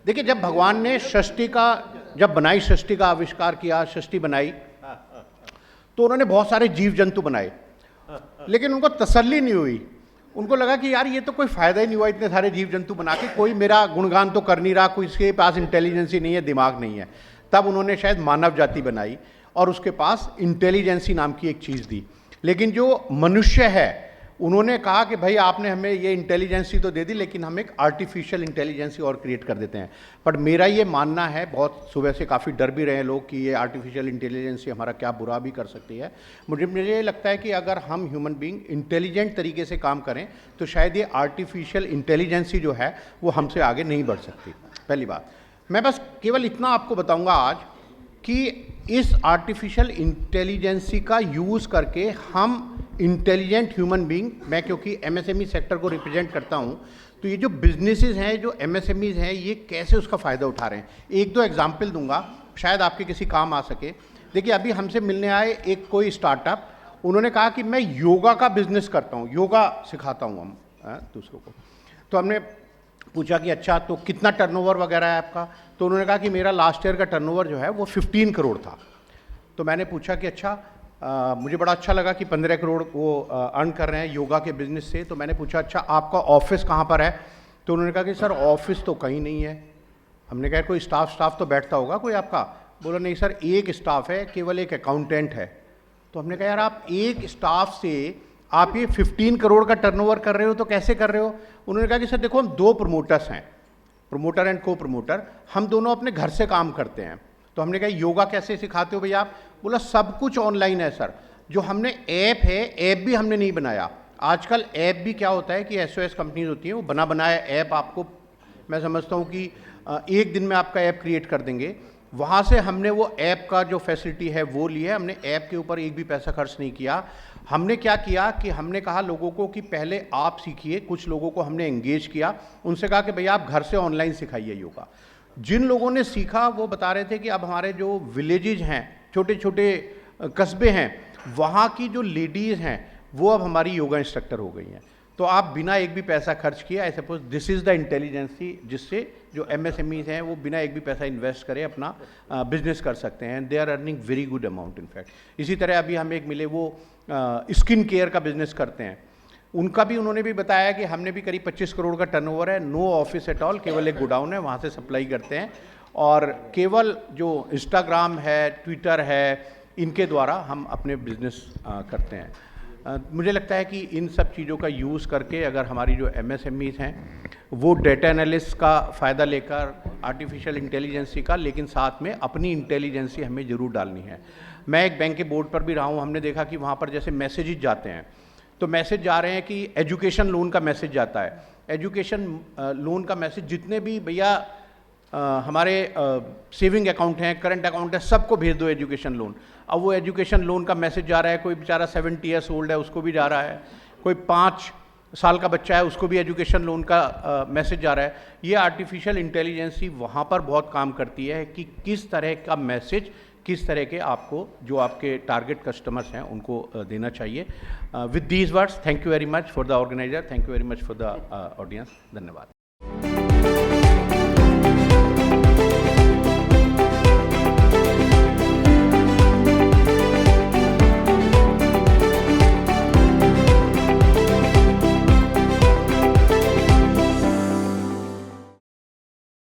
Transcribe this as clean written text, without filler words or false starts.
देखिए, जब भगवान ने जब बनाई सृष्टि का आविष्कार किया, सृष्टि बनाई, तो उन्होंने बहुत सारे जीव जंतु बनाए, लेकिन उनको तसल्ली नहीं हुई। उनको लगा कि यार ये तो कोई फायदा ही नहीं हुआ इतने सारे जीव जंतु बना के, कोई मेरा गुणगान तो कर नहीं रहा, कोई इसके पास इंटेलिजेंस ही नहीं है, दिमाग नहीं है। तब उन्होंने शायद मानव जाति बनाई और उसके पास इंटेलिजेंसी नाम की एक चीज़ दी। लेकिन जो मनुष्य है, उन्होंने कहा कि भाई आपने हमें ये इंटेलिजेंसी तो दे दी, लेकिन हम एक आर्टिफिशियल इंटेलिजेंसी और क्रिएट कर देते हैं। बट मेरा ये मानना है, बहुत सुबह से काफ़ी डर भी रहे हैं लोग कि ये आर्टिफिशियल इंटेलिजेंसी हमारा क्या मुझे भी कर सकती है। मुझे ये लगता है कि अगर हम ह्यूमन बीइंग इंटेलिजेंट तरीके से काम करें तो शायद ये आर्टिफिशियल इंटेलिजेंसी जो है वो हमसे आगे नहीं बढ़ सकती। पहली बात, मैं बस केवल इतना आपको बताऊँगा आज कि इस आर्टिफिशियल इंटेलिजेंसी का यूज़ करके हम इंटेलिजेंट ह्यूमन बीइंग, मैं क्योंकि एमएसएमई सेक्टर को रिप्रेजेंट करता हूं, तो ये जो बिजनेसेस हैं, जो एमएसएमईज हैं, ये कैसे उसका फ़ायदा उठा रहे हैं। एक दो एग्जांपल दूंगा, शायद आपके किसी काम आ सके। देखिए, अभी हमसे मिलने आए एक कोई स्टार्टअप, उन्होंने कहा कि मैं योगा का बिजनेस करता हूँ, योगा सिखाता हूँ हम दूसरों को। तो हमने पूछा कि अच्छा, तो कितना टर्नओवर वगैरह है आपका? तो उन्होंने कहा कि मेरा लास्ट ईयर का टर्नओवर जो है वो 15 करोड़ था। तो मैंने पूछा कि अच्छा, मुझे बड़ा अच्छा लगा कि 15 करोड़ वो अर्न कर रहे हैं योगा के बिजनेस से। तो मैंने पूछा अच्छा, आपका ऑफिस कहाँ पर है? तो उन्होंने कहा कि सर ऑफिस तो कहीं नहीं है। हमने कहा कोई स्टाफ तो बैठता होगा कोई आपका? बोला नहीं सर, एक स्टाफ है, केवल एक अकाउंटेंट है। तो हमने कहा यार, आप एक स्टाफ से आप ये 15 करोड़ का टर्नओवर कर रहे हो, तो कैसे कर रहे हो? उन्होंने कहा कि सर देखो, हम 2 प्रमोटर्स हैं, प्रमोटर एंड को प्रमोटर, हम दोनों अपने घर से काम करते हैं। तो हमने कहा योगा कैसे सिखाते हो भैया आप? बोला सब कुछ ऑनलाइन है सर। जो हमने ऐप है, ऐप भी हमने नहीं बनाया। आजकल ऐप भी क्या होता है कि एसओएस कंपनीज होती हैं, वो बना बनाया ऐप आपको, मैं समझता हूँ कि एक दिन में आपका ऐप क्रिएट कर देंगे। वहाँ से हमने वो ऐप का जो फैसिलिटी है वो ली है, हमने ऐप के ऊपर एक भी पैसा खर्च नहीं किया। हमने क्या किया कि हमने कहा लोगों को कि पहले आप सीखिए। कुछ लोगों को हमने एंगेज किया, उनसे कहा कि भैया आप घर से ऑनलाइन सिखाइए योगा। जिन लोगों ने सीखा वो बता रहे थे कि अब हमारे जो विलेजेज हैं, छोटे छोटे कस्बे हैं, वहाँ की जो लेडीज़ हैं वो अब हमारी योगा इंस्ट्रक्टर हो गई हैं। तो आप बिना एक भी पैसा खर्च किया, I suppose this is the intelligency, जिससे जो एमएसएमईज हैं वो बिना एक भी पैसा इन्वेस्ट करे अपना बिजनेस कर सकते हैं। They are earning very good amount in fact. इसी तरह अभी हम एक मिले, वो स्किन केयर का बिजनेस करते हैं। उनका भी उन्होंने भी बताया कि हमने भी करीब 25 करोड़ का टर्नओवर है, नो ऑफिस एट ऑल, केवल एक गोडाउन है, वहाँ से सप्लाई करते हैं। और केवल जो इंस्टाग्राम है, ट्विटर है, इनके द्वारा हम अपने बिजनेस करते हैं। मुझे लगता है कि इन सब चीज़ों का यूज़ करके अगर हमारी जो एमएसएमईज हैं वो डेटा एनालिस्ट का फ़ायदा लेकर, आर्टिफिशियल इंटेलिजेंसी का, लेकिन साथ में अपनी इंटेलिजेंसी हमें ज़रूर डालनी है। मैं एक बैंक के बोर्ड पर भी रहा हूँ, हमने देखा कि वहाँ पर जैसे मैसेजेस जाते हैं, तो मैसेज जा रहे हैं कि एजुकेशन लोन का मैसेज जाता है। एजुकेशन लोन का मैसेज जितने भी भैया हमारे सेविंग अकाउंट हैं, करंट अकाउंट है, सबको भेज दो एजुकेशन लोन। अब वो एजुकेशन लोन का मैसेज जा रहा है, कोई बेचारा 70 ईयर्स ओल्ड है उसको भी जा रहा है, कोई 5 साल का बच्चा है उसको भी एजुकेशन लोन का मैसेज जा रहा है। ये आर्टिफिशियल इंटेलिजेंसी वहाँ पर बहुत काम करती है कि किस तरह का मैसेज किस तरह के आपको, जो आपके टारगेट कस्टमर्स हैं, उनको देना चाहिए। With these words, thank you very much for the organiser, thank you very much for the audience. धन्यवाद।